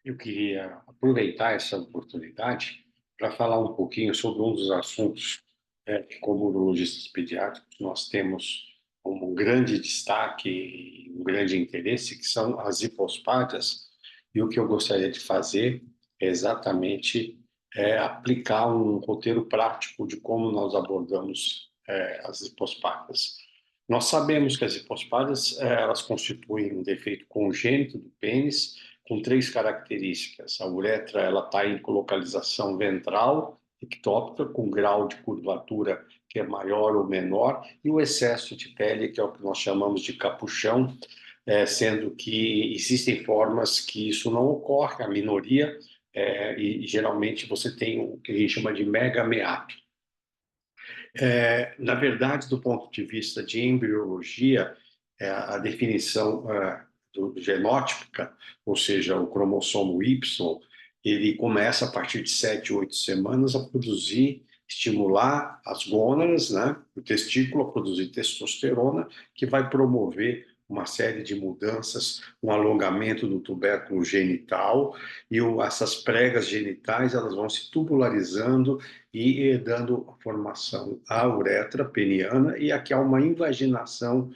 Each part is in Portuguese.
Eu queria aproveitar essa oportunidade para falar um pouquinho sobre um dos assuntos que, como urologistas pediátricos, nós temos um grande destaque e um grande interesse, que são as hipospadias. E o que eu gostaria de fazer é exatamente aplicar um roteiro prático de como nós abordamos as hipospadias. Nós sabemos que as hipospadias elas constituem um defeito congênito do pênis com três características. A uretra ela está em localização ventral, ectópica, com grau de curvatura que é maior ou menor, e o excesso de pele, que é o que nós chamamos de capuchão, sendo que existem formas que isso não ocorre, a minoria, e geralmente você tem o que a gente chama de megameato. Na verdade, do ponto de vista de embriologia, a definição genótipica, ou seja, o cromossomo Y, ele começa a partir de 7, 8 semanas a produzir, estimular as gônadas, né, o testículo a produzir testosterona, que vai promover uma série de mudanças, um alongamento do tubérculo genital, e essas pregas genitais elas vão se tubularizando e dando formação à uretra peniana, e aqui há uma invaginação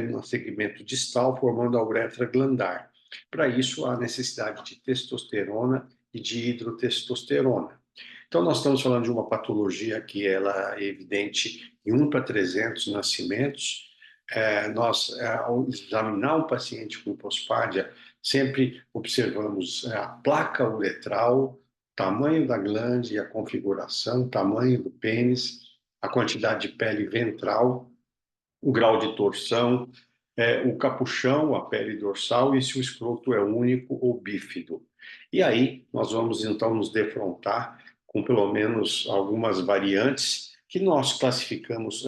no segmento distal, formando a uretra glandar. Para isso, há necessidade de testosterona e de hidrotestosterona. Então, nós estamos falando de uma patologia que ela é evidente em 1 para 300 nascimentos. Ao examinar um paciente com hipospádia, sempre observamos a placa uretral, tamanho da glande, a configuração, tamanho do pênis, a quantidade de pele ventral, o grau de torção, o capuchão, a pele dorsal e se o escroto é único ou bífido. E aí nós vamos então nos defrontar com pelo menos algumas variantes que nós classificamos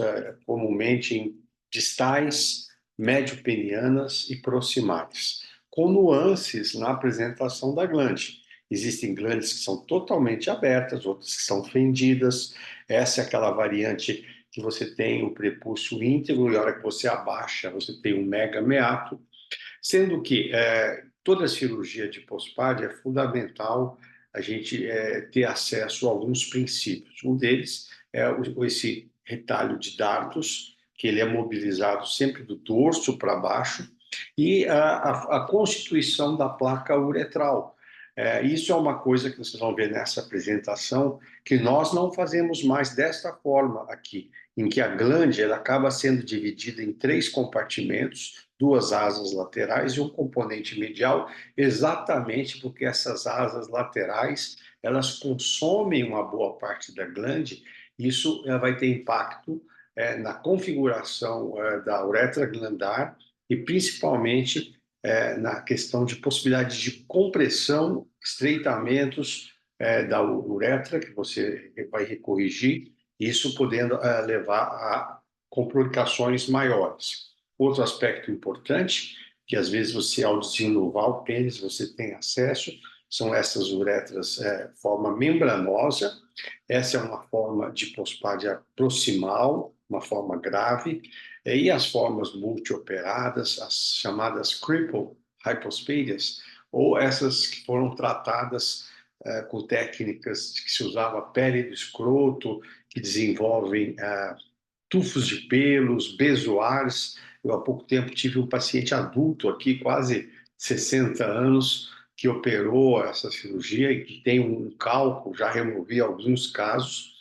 comumente em distais, médio-penianas e proximais, com nuances na apresentação da glande. Existem glandes que são totalmente abertas, outras que são fendidas. Essa é aquela variante que você tem o prepúcio íntegro e a hora que você abaixa, você tem um megameato, sendo que toda cirurgia de hipospádia é fundamental a gente ter acesso a alguns princípios. Um deles é esse retalho de dardos, que ele é mobilizado sempre do dorso para baixo, e a constituição da placa uretral. Isso é uma coisa que vocês vão ver nessa apresentação, que nós não fazemos mais desta forma aqui, em que a glande ela acaba sendo dividida em três compartimentos, duas asas laterais e um componente medial, exatamente porque essas asas laterais elas consomem uma boa parte da glande. Isso vai ter impacto na configuração da uretra glandar e principalmente na questão de possibilidade de compressão, estreitamentos da uretra, que você vai recorrigir, isso podendo levar a complicações maiores. Outro aspecto importante, que às vezes você, ao desenluvar o pênis, você tem acesso, são essas uretras forma membranosa. Essa é uma forma de hipospádia proximal, uma forma grave, e as formas multioperadas, as chamadas cripple hypospadias, ou essas que foram tratadas com técnicas que se usava pele do escroto, que desenvolvem tufos de pelos, bezoars. Eu há pouco tempo tive um paciente adulto aqui, quase 60 anos, que operou essa cirurgia e que tem um cálculo, já removi alguns casos.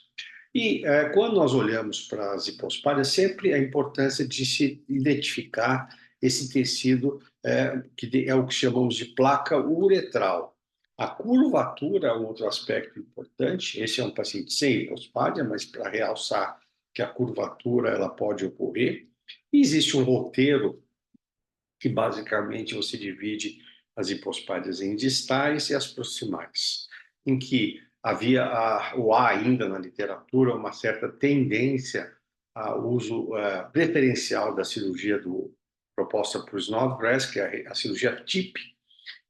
E quando nós olhamos para as hipospadias, sempre a importância de se identificar esse tecido que é o que chamamos de placa uretral. A curvatura é um outro aspecto importante. Esse é um paciente sem hipospadia, mas para realçar que a curvatura ela pode ocorrer. E existe um roteiro que basicamente você divide as hipospadias em distais e as proximais, em que havia ou há ainda na literatura uma certa tendência ao uso preferencial da cirurgia proposta por Snodgrass, que é a cirurgia TIP,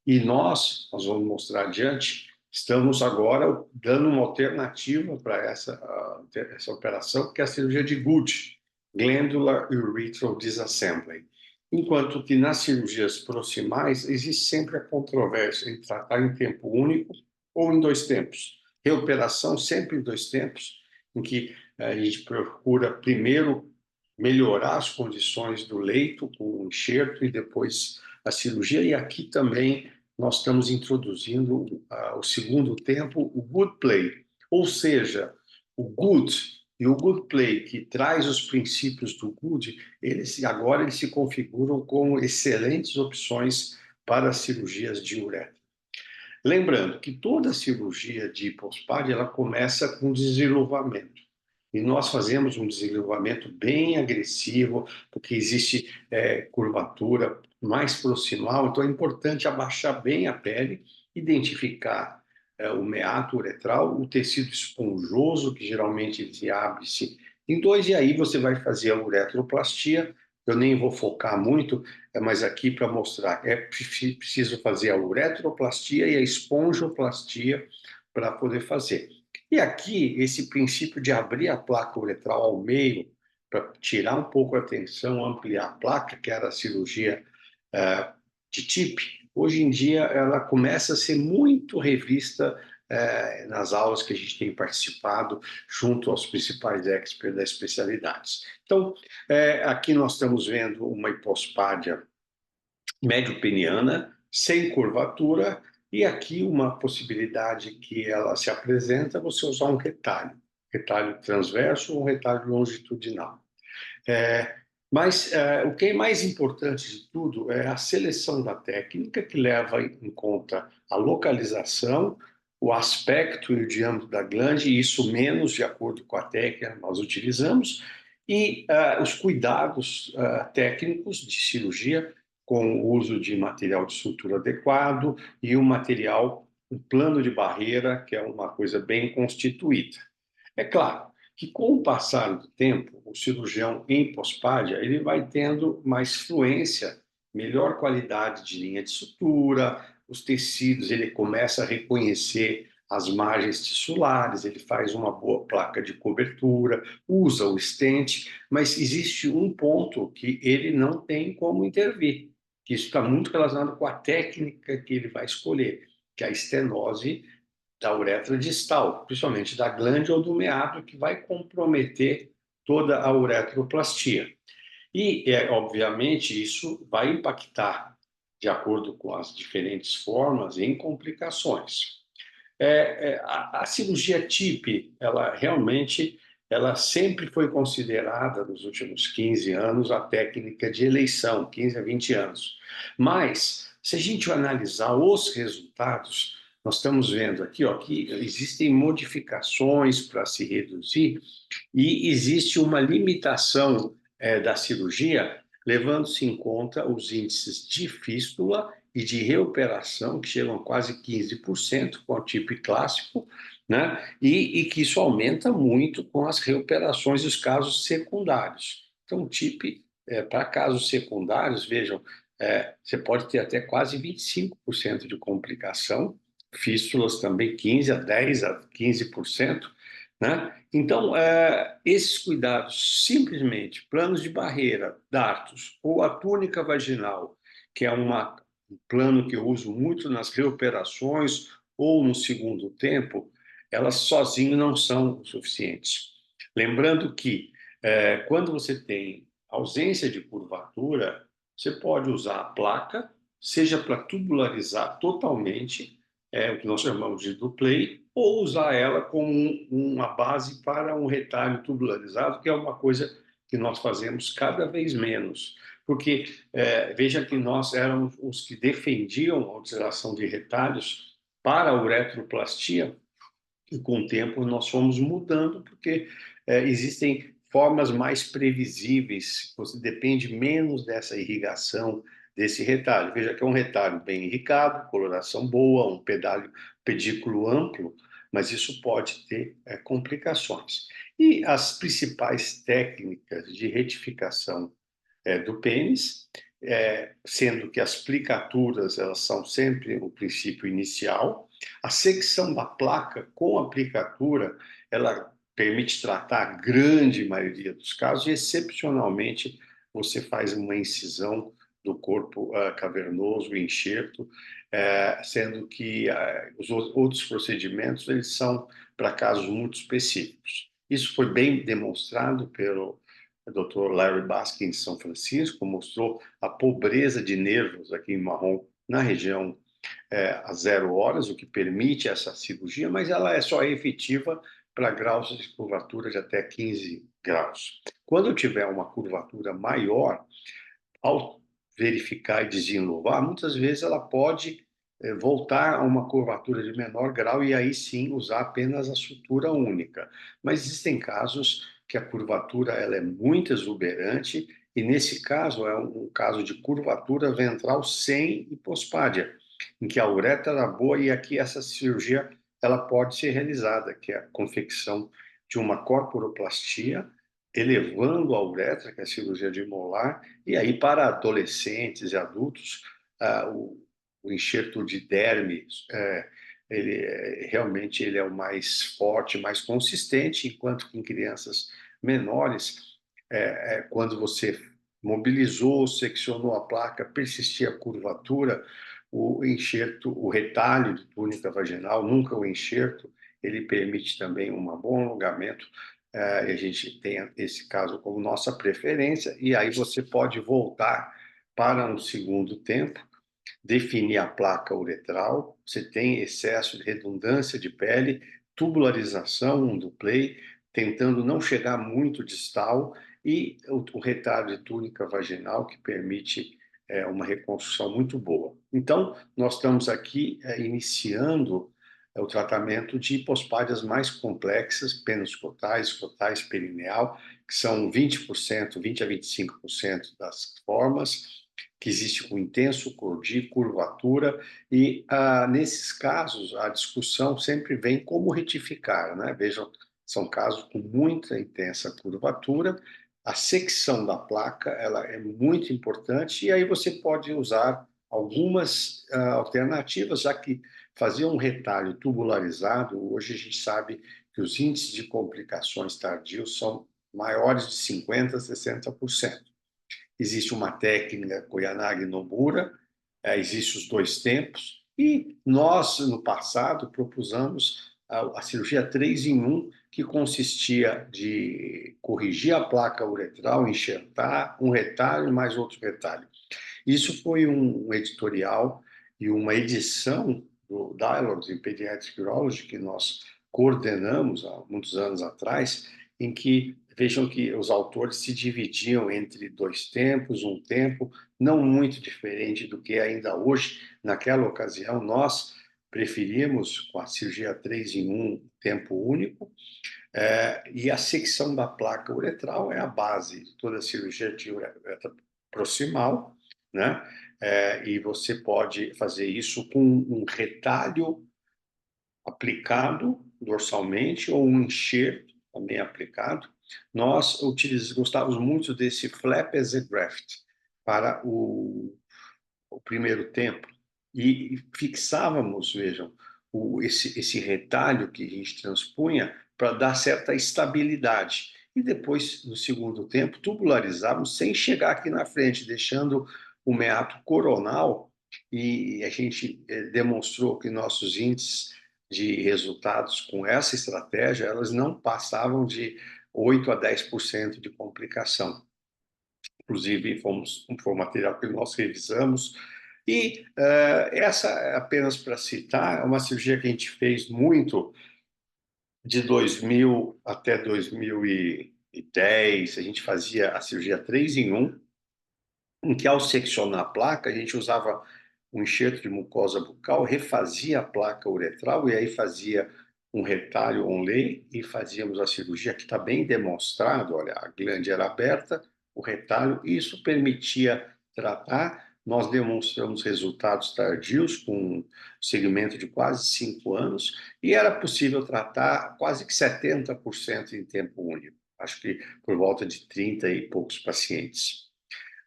e nós vamos mostrar adiante, estamos agora dando uma alternativa para essa operação, que é a cirurgia de Good, Glandular Urethral Disassembly. Enquanto que nas cirurgias proximais existe sempre a controvérsia em tratar em tempo único ou em dois tempos. Reoperação sempre em dois tempos, em que a gente procura primeiro melhorar as condições do leito com o enxerto e depois a cirurgia. E aqui também nós estamos introduzindo o segundo tempo, o good play, ou seja, o good e o good play que traz os princípios do good, eles se configuram como excelentes opções para cirurgias de uretra. Lembrando que toda cirurgia de hipospad ela começa com desenvolvimento. E nós fazemos um desenvolvimento bem agressivo, porque existe curvatura mais proximal, então é importante abaixar bem a pele, identificar o meato uretral, o tecido esponjoso, que geralmente ele abre-se em dois, e aí você vai fazer a uretroplastia. Eu nem vou focar muito, mas aqui para mostrar, preciso fazer a uretroplastia e a esponjoplastia para poder fazer. E aqui, esse princípio de abrir a placa uretral ao meio, para tirar um pouco a tensão, ampliar a placa, que era a cirurgia de TIP, hoje em dia ela começa a ser muito revista nas aulas que a gente tem participado, junto aos principais experts das especialidades. Então, aqui nós estamos vendo uma hipospádia médio-peniana, sem curvatura, e aqui uma possibilidade que ela se apresenta, você usar um retalho transverso ou um retalho longitudinal. É, mas o que é mais importante de tudo é a seleção da técnica, que leva em conta a localização, o aspecto e o diâmetro da glande, e isso menos de acordo com a técnica que nós utilizamos, e os cuidados técnicos de cirurgia, com o uso de material de sutura adequado e um plano de barreira, que é uma coisa bem constituída. É claro que com o passar do tempo, o cirurgião em pós-pádia, ele vai tendo mais fluência, melhor qualidade de linha de sutura, os tecidos, ele começa a reconhecer as margens tissulares, ele faz uma boa placa de cobertura, usa o stent, mas existe um ponto que ele não tem como intervir, que isso está muito relacionado com a técnica que ele vai escolher, que é a estenose da uretra distal, principalmente da glândula ou do meato, que vai comprometer toda a uretroplastia. E, obviamente, isso vai impactar, de acordo com as diferentes formas, em complicações. A cirurgia TIP, ela realmente, ela sempre foi considerada, nos últimos 15 anos, a técnica de eleição, 15 a 20 anos. Mas, se a gente analisar os resultados, nós estamos vendo aqui ó, que existem modificações para se reduzir e existe uma limitação da cirurgia, levando-se em conta os índices de fístula e de reoperação, que chegam a quase 15% com o TIP clássico, né? E que isso aumenta muito com as reoperações e os casos secundários. Então, o TIP, para casos secundários, vejam, você pode ter até quase 25% de complicação, fístulas também 15 a 10 a 15%, né? Então, esses cuidados, simplesmente planos de barreira, dartos, ou a túnica vaginal, que é um plano que eu uso muito nas reoperações ou no segundo tempo, elas sozinhas não são suficientes. Lembrando que, quando você tem ausência de curvatura, você pode usar a placa, seja para tubularizar totalmente, o que nós chamamos de duplay, ou usar ela como uma base para um retalho tubularizado, que é uma coisa que nós fazemos cada vez menos. Porque veja que nós éramos os que defendiam a utilização de retalhos para a uretroplastia, e com o tempo nós fomos mudando, porque existem formas mais previsíveis, você depende menos dessa irrigação desse retalho. Veja que é um retalho bem irrigado, coloração boa, pedículo amplo, mas isso pode ter complicações. E as principais técnicas de retificação do pênis, sendo que as plicaturas elas são sempre o princípio inicial. A secção da placa com aplicatura, ela permite tratar a grande maioria dos casos e, excepcionalmente, você faz uma incisão do corpo cavernoso, o enxerto, sendo que os outros procedimentos eles são para casos muito específicos. Isso foi bem demonstrado pelo Dr. Larry Baskin, de São Francisco, mostrou a pobreza de nervos aqui em Marrom, na região a 0 horas, o que permite essa cirurgia, mas ela é só efetiva para graus de curvatura de até 15 graus. Quando eu tiver uma curvatura maior, ao verificar e desenlovar, muitas vezes ela pode voltar a uma curvatura de menor grau e aí sim usar apenas a sutura única. Mas existem casos que a curvatura ela é muito exuberante e nesse caso é um caso de curvatura ventral sem hipospádia, em que a uretra era boa e aqui essa cirurgia ela pode ser realizada, que é a confecção de uma corporoplastia, elevando a uretra, que é a cirurgia de molar, e aí para adolescentes e adultos, o enxerto de derme, realmente ele é o mais forte, mais consistente, enquanto que em crianças menores, quando você mobilizou, seccionou a placa, persistia a curvatura, o enxerto, o retalho de túnica vaginal, nunca o enxerto, ele permite também um bom alongamento, e a gente tem esse caso como nossa preferência, e aí você pode voltar para um segundo tempo, definir a placa uretral, você tem excesso de redundância de pele, tubularização, um duplê, tentando não chegar muito distal, e o retalho de túnica vaginal, que permite uma reconstrução muito boa. Então, nós estamos aqui iniciando o tratamento de hipospádias mais complexas, penoscotais, escotais, perineal, que são 20%, 20 a 25% das formas, que existe um intenso cordi, curvatura, e nesses casos a discussão sempre vem como retificar, né? Vejam, são casos com muita intensa curvatura, a secção da placa ela é muito importante, e aí você pode usar algumas alternativas, já que fazer um retalho tubularizado, hoje a gente sabe que os índices de complicações tardios são maiores de 50% a 60%. Existe uma técnica Koyanagi Nomura, existem os dois tempos, e nós, no passado, propusemos a cirurgia 3 em 1, que consistia de corrigir a placa uretral, enxertar um retalho mais outro retalho. Isso foi um editorial e uma edição do Dialogues in Pediatric Urology que nós coordenamos há muitos anos atrás, em que vejam que os autores se dividiam entre dois tempos, um tempo, não muito diferente do que ainda hoje. Naquela ocasião, nós preferimos com a cirurgia 3 em 1, tempo único, e a secção da placa uretral é a base de toda a cirurgia de uretra proximal, né? E você pode fazer isso com um retalho aplicado dorsalmente ou um enxerto também aplicado. Nós gostávamos muito desse flap as a graft para o primeiro tempo e fixávamos, vejam, esse retalho que a gente transpunha para dar certa estabilidade. E depois, no segundo tempo, tubularizávamos sem chegar aqui na frente, deixando o meato coronal, e a gente demonstrou que nossos índices de resultados com essa estratégia, elas não passavam de 8 a 10% de complicação. Inclusive, foi um material que nós revisamos. E essa, apenas para citar, é uma cirurgia que a gente fez muito de 2000 até 2010. A gente fazia a cirurgia 3 em 1, em que ao seccionar a placa, a gente usava um enxerto de mucosa bucal, refazia a placa uretral e aí fazia um retalho onlay e fazíamos a cirurgia, que está bem demonstrado, olha, a glande era aberta, o retalho, isso permitia tratar. Nós demonstramos resultados tardios com um segmento de quase 5 anos e era possível tratar quase que 70% em tempo único. Acho que por volta de 30 e poucos pacientes,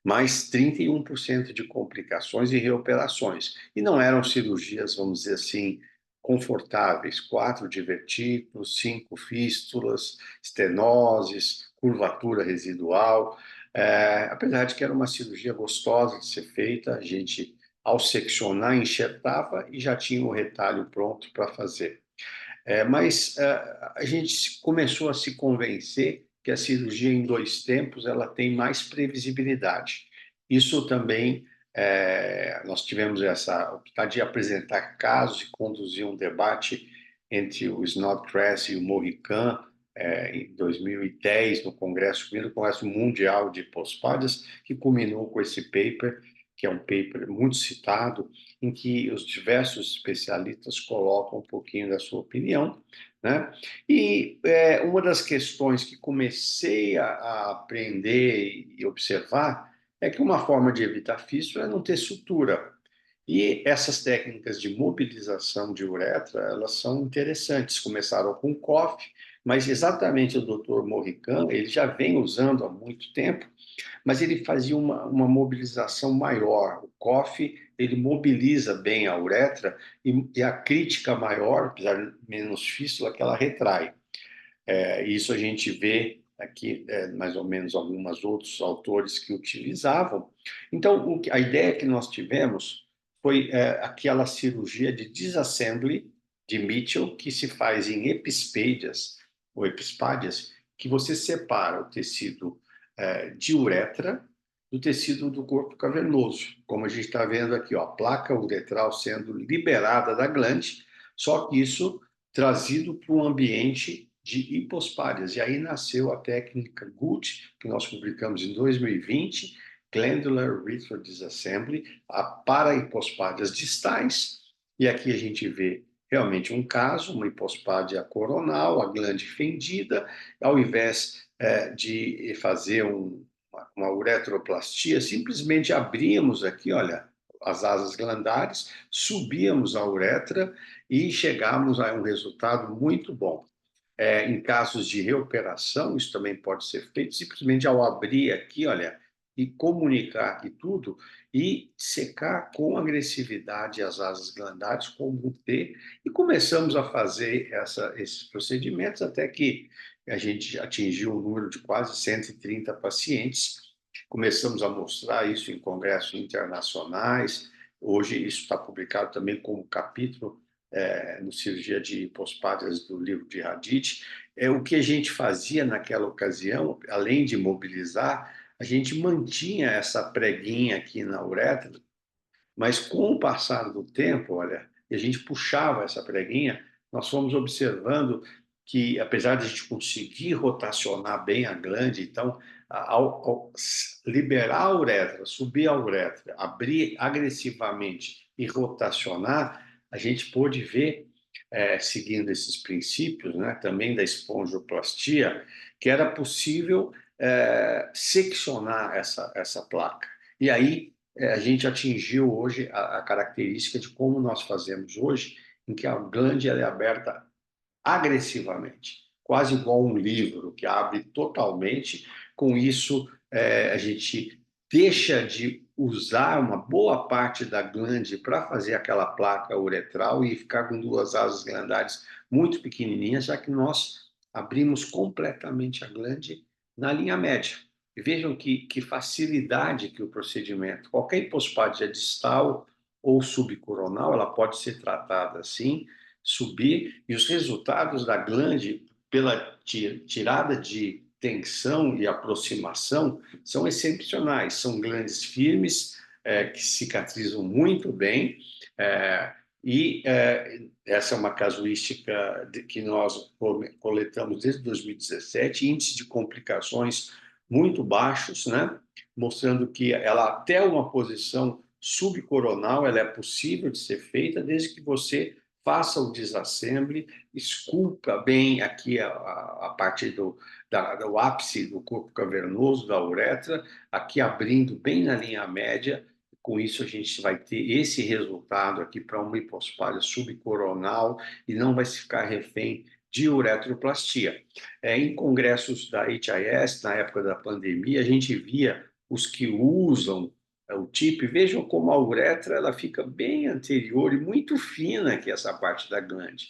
mais 31% de complicações e reoperações. E não eram cirurgias, vamos dizer assim, confortáveis, 4 divertículos, 5 fístulas, estenoses, curvatura residual. Apesar de que era uma cirurgia gostosa de ser feita, a gente, ao seccionar, enxertava e já tinha o retalho pronto para fazer. Mas a gente começou a se convencer que a cirurgia em dois tempos ela tem mais previsibilidade. Isso também, nós tivemos essa oportunidade de apresentar casos e conduzir um debate entre o Snodgrass e o Mohican, em 2010, no Congresso, primeiro Congresso Mundial de Hipospadias, que culminou com esse paper, que é um paper muito citado, em que os diversos especialistas colocam um pouquinho da sua opinião, né? E uma das questões que comecei a aprender e observar é que uma forma de evitar fístula é não ter sutura. E essas técnicas de mobilização de uretra, elas são interessantes. Começaram com o COF, mas exatamente o Dr. Morrican, ele já vem usando há muito tempo, mas ele fazia uma mobilização maior. O COF, ele mobiliza bem a uretra e a crítica maior, apesar de menos fístula, que ela retrai. Isso a gente vê aqui, mais ou menos, alguns outros autores que utilizavam. Então, a ideia que nós tivemos foi aquela cirurgia de disassembly de Mitchell, que se faz em epispadias, ou epispádias, que você separa o tecido de uretra do tecido do corpo cavernoso, como a gente está vendo aqui, ó, a placa uretral sendo liberada da glande, só que isso trazido para um ambiente de hipospádias. E aí nasceu a técnica GUD, que nós publicamos em 2020, Glandular Urethral Disassembly, para hipospádias distais. E aqui a gente vê realmente um caso, uma hipospádia coronal, a glande fendida, ao invés de fazer uma uretroplastia, simplesmente abrimos aqui, olha, as asas glandares, subíamos a uretra e chegamos a um resultado muito bom. Em casos de reoperação, isso também pode ser feito simplesmente ao abrir aqui, olha, e comunicar aqui tudo e secar com agressividade as asas glandares, como um T, e começamos a fazer esses procedimentos até que a gente atingiu um número de quase 130 pacientes. Começamos a mostrar isso em congressos internacionais. Hoje isso está publicado também como capítulo no Cirurgia de Hipospádias do livro de Hadid. O que a gente fazia naquela ocasião, além de mobilizar, a gente mantinha essa preguinha aqui na uretra, mas com o passar do tempo, olha, e a gente puxava essa preguinha, nós fomos observando que, apesar de a gente conseguir rotacionar bem a glande, então, ao liberar a uretra, subir a uretra, abrir agressivamente e rotacionar, a gente pôde ver, seguindo esses princípios, né, também da espongioplastia, que era possível seccionar essa placa. E aí a gente atingiu hoje a característica de como nós fazemos hoje, em que a glande é aberta agressivamente, quase igual um livro que abre totalmente. Com isso, a gente deixa de usar uma boa parte da glande para fazer aquela placa uretral e ficar com duas asas glandares muito pequenininhas, já que nós abrimos completamente a glande na linha média. E vejam que facilidade que o procedimento, qualquer hipospádia distal ou subcoronal, ela pode ser tratada assim, subir, e os resultados da glande, pela tirada de tensão e aproximação, são excepcionais. São glandes firmes, que cicatrizam muito bem, e essa é uma casuística que nós coletamos desde 2017, índice de complicações muito baixos, né? Mostrando que ela até uma posição subcoronal ela é possível de ser feita desde que você faça o disassembly, esculpa bem aqui a parte do ápice do corpo cavernoso, da uretra, aqui abrindo bem na linha média. Com isso, a gente vai ter esse resultado aqui para uma hipospadia subcoronal e não vai ficar refém de uretroplastia. Em congressos da HIS, na época da pandemia, a gente via os que usam o TIP, vejam como a uretra ela fica bem anterior e muito fina que essa parte da glande,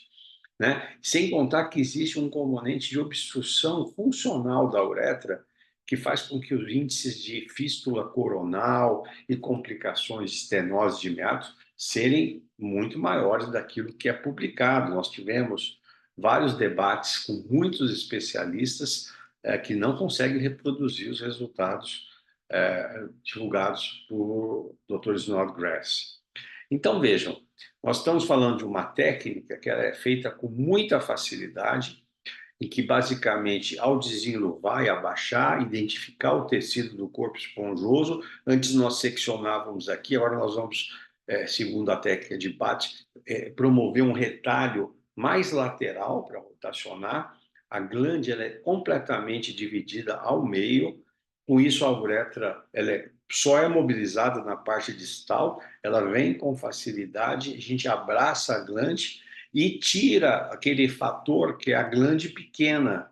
né? Sem contar que existe um componente de obstrução funcional da uretra que faz com que os índices de fístula coronal e complicações de estenose de meatos serem muito maiores daquilo que é publicado. Nós tivemos vários debates com muitos especialistas que não conseguem reproduzir os resultados divulgados por Dr. Snodgrass. Então, vejam, nós estamos falando de uma técnica que ela é feita com muita facilidade, em que, basicamente, ao desenluvar e abaixar, identificar o tecido do corpo esponjoso. Antes nós seccionávamos aqui, agora nós vamos, segundo a técnica de Batts, promover um retalho mais lateral para rotacionar. A glande ela é completamente dividida ao meio, com isso a uretra só é mobilizada na parte distal, ela vem com facilidade, a gente abraça a glande e tira aquele fator que é a glande pequena,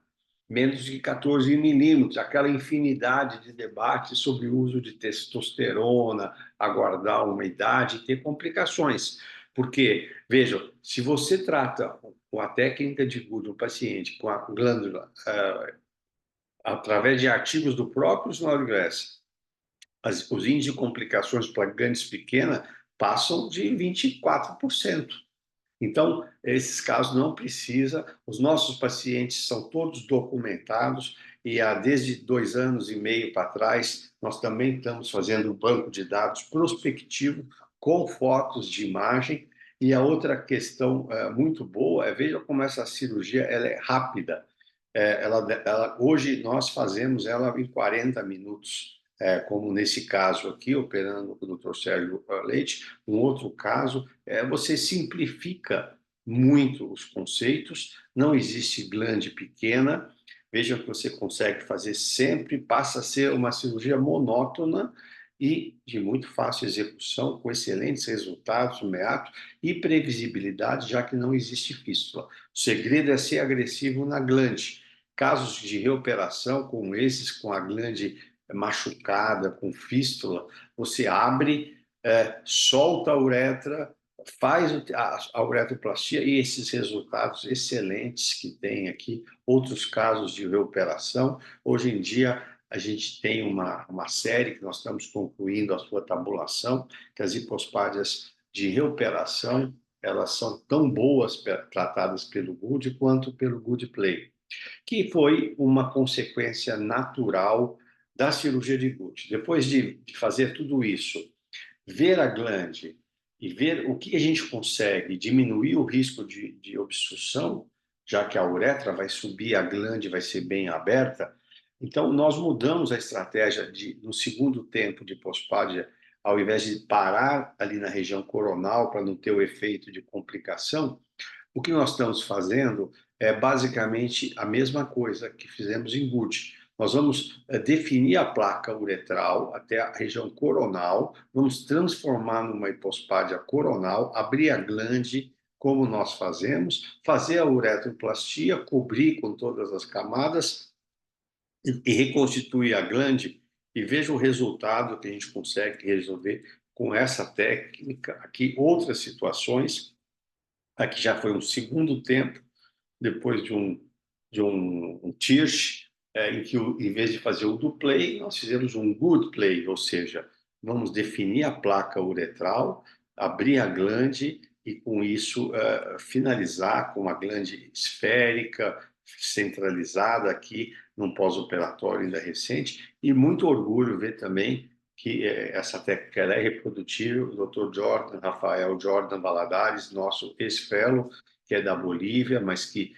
menos de 14 milímetros, aquela infinidade de debates sobre o uso de testosterona, aguardar uma idade e ter complicações. Porque, vejam, se você trata com a técnica de Good um paciente com a glândula através de artigos do próprio Snodgrass, os índices de complicações para glândulas pequenas passam de 24%. Então, esses casos não precisa, os nossos pacientes são todos documentados e há desde 2 anos e meio para trás, nós também estamos fazendo um banco de dados prospectivo com fotos de imagem. E a outra questão muito boa é, veja como essa cirurgia ela é rápida. Hoje nós fazemos ela em 40 minutos, como nesse caso aqui, operando com o Dr. Sérgio Leite. Um outro caso, você simplifica muito os conceitos, não existe glande pequena, veja que você consegue fazer sempre, passa a ser uma cirurgia monótona e de muito fácil execução, com excelentes resultados no meato e previsibilidade, já que não existe fístula. O segredo é ser agressivo na glande. Casos de reoperação, como esses, com a glande machucada, com fístula, você abre, solta a uretra, faz a uretroplastia e esses resultados excelentes que tem aqui. Outros casos de reoperação. Hoje em dia, a gente tem uma série que nós estamos concluindo a sua tabulação, que as hipospádias de reoperação, elas são tão boas tratadas pelo Good quanto pelo Good Play, que foi uma consequência natural da cirurgia de Good. Depois de fazer tudo isso, ver a glande e ver o que a gente consegue diminuir o risco de obstrução, já que a uretra vai subir, a glande vai ser bem aberta. Então, nós mudamos a estratégia no segundo tempo de pós-pádia, ao invés de parar ali na região coronal para não ter o efeito de complicação. O que nós estamos fazendo é basicamente a mesma coisa que fizemos em Good. Nós vamos definir a placa uretral até a região coronal, vamos transformar numa hipospádia coronal, abrir a glande, como nós fazemos, fazer a uretroplastia, cobrir com todas as camadas e reconstituir a glande, e veja o resultado que a gente consegue resolver com essa técnica. Aqui, outras situações. Aqui já foi um segundo tempo, depois de um Tirsch, em que, em vez de fazer o do play, nós fizemos um good play, ou seja, vamos definir a placa uretral, abrir a glande e, com isso, finalizar com uma glande esférica, centralizada aqui, num pós-operatório ainda recente. E muito orgulho ver também que essa técnica é reprodutível. O Dr. Rafael Jordan Valadares, nosso ex-fellow, que é da Bolívia, mas que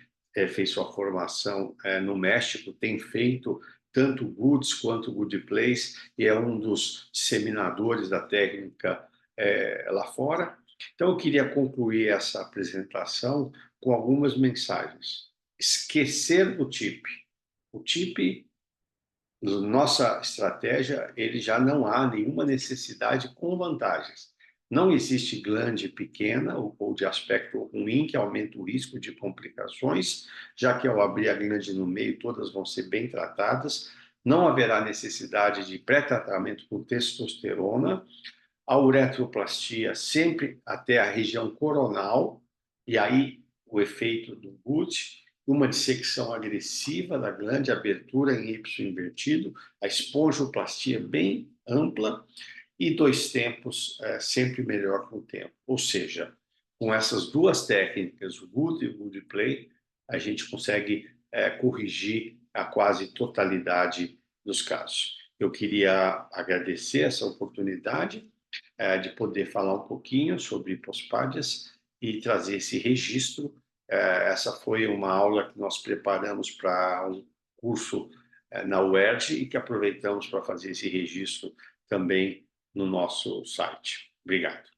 fez sua formação no México, tem feito tanto Goods quanto Good Plays, e é um dos disseminadores da técnica lá fora. Então, eu queria concluir essa apresentação com algumas mensagens. Esquecer o TIP. O TIP, nossa estratégia, ele já não há nenhuma necessidade com vantagens. Não existe glande pequena ou de aspecto ruim que aumenta o risco de complicações, já que ao abrir a glande no meio, todas vão ser bem tratadas. Não haverá necessidade de pré-tratamento com testosterona. A uretroplastia sempre até a região coronal, e aí o efeito do Good. uma dissecção agressiva da glande, abertura em Y invertido, a espongioplastia bem ampla e 2 tempos, sempre melhor com o tempo. Ou seja, com essas duas técnicas, o Good e o Good Play, a gente consegue corrigir a quase totalidade dos casos. Eu queria agradecer essa oportunidade de poder falar um pouquinho sobre hipospadias e trazer esse registro. Essa foi uma aula que nós preparamos para um curso na UERJ e que aproveitamos para fazer esse registro também no nosso site. Obrigado.